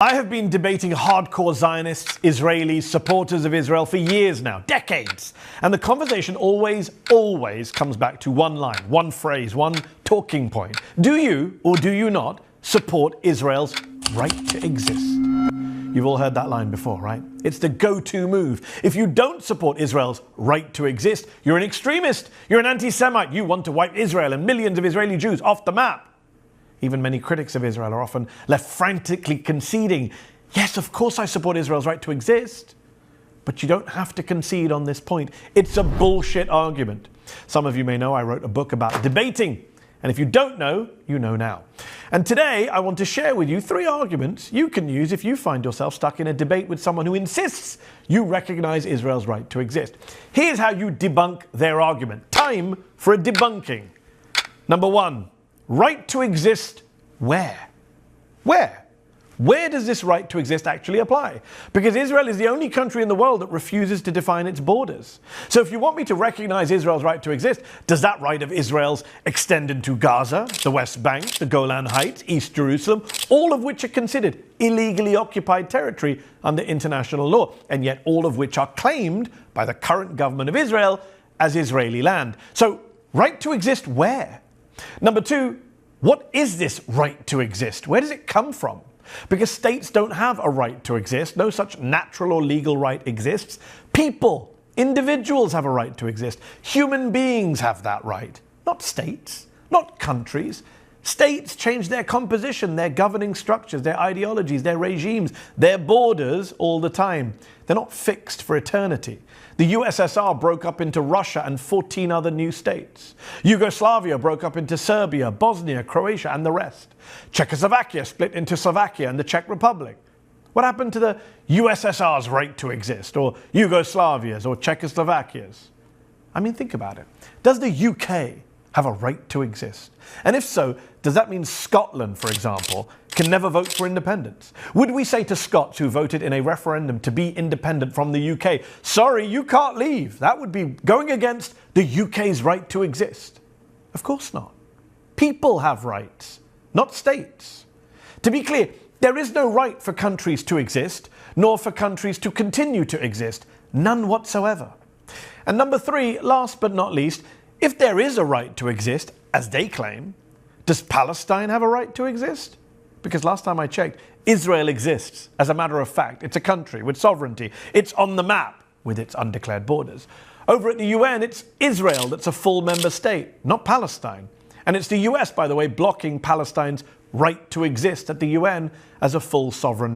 I have been debating hardcore Zionists, Israelis, supporters of Israel for years now, decades. And the conversation always comes back to one line, one phrase, one talking point. Do you or do you not support Israel's right to exist? You've all heard that line before, right? It's the go-to move. If you don't support Israel's right to exist, you're an extremist, you're an anti-Semite, you want to wipe Israel and millions of Israeli Jews off the map. Even many critics of Israel are often left frantically conceding, yes, of course I support Israel's right to exist. But you don't have to concede on this point. It's a bullshit argument. Some of you may know I wrote a book about debating. And if you don't know, you know now. And today I want to share with you 3 arguments you can use if you find yourself stuck in a debate with someone who insists you recognize Israel's right to exist. Here's how you debunk their argument. Time for a debunking. Number 1. Right to exist where? Where? Where does this right to exist actually apply? Because Israel is the only country in the world that refuses to define its borders. So if you want me to recognize Israel's right to exist, does that right of Israel's extend into Gaza, the West Bank, the Golan Heights, East Jerusalem, all of which are considered illegally occupied territory under international law, and yet all of which are claimed by the current government of Israel as Israeli land? So right to exist where? Number 2, what is this right to exist? Where does it come from? Because states don't have a right to exist. No such natural or legal right exists. People, individuals have a right to exist. Human beings have that right. Not states, not countries. States change their composition, their governing structures, their ideologies, their regimes, their borders all the time. They're not fixed for eternity. The USSR broke up into Russia and 14 other new states. Yugoslavia broke up into Serbia, Bosnia, Croatia, and the rest. Czechoslovakia split into Slovakia and the Czech Republic. What happened to the USSR's right to exist, or Yugoslavia's, or Czechoslovakia's? I mean, think about it. Does the UK have a right to exist? And if so, does that mean Scotland, for example, can never vote for independence? Would we say to Scots who voted in a referendum to be independent from the UK, sorry, you can't leave? That would be going against the UK's right to exist. Of course not. People have rights, not states. To be clear, there is no right for countries to exist, nor for countries to continue to exist. None whatsoever. And number 3, last but not least, if there is a right to exist, as they claim, does Palestine have a right to exist? Because last time I checked, Israel exists. As a matter of fact, it's a country with sovereignty. It's on the map with its undeclared borders. Over at the UN, it's Israel that's a full member state, not Palestine. And it's the US, by the way, blocking Palestine's right to exist at the UN as a full sovereign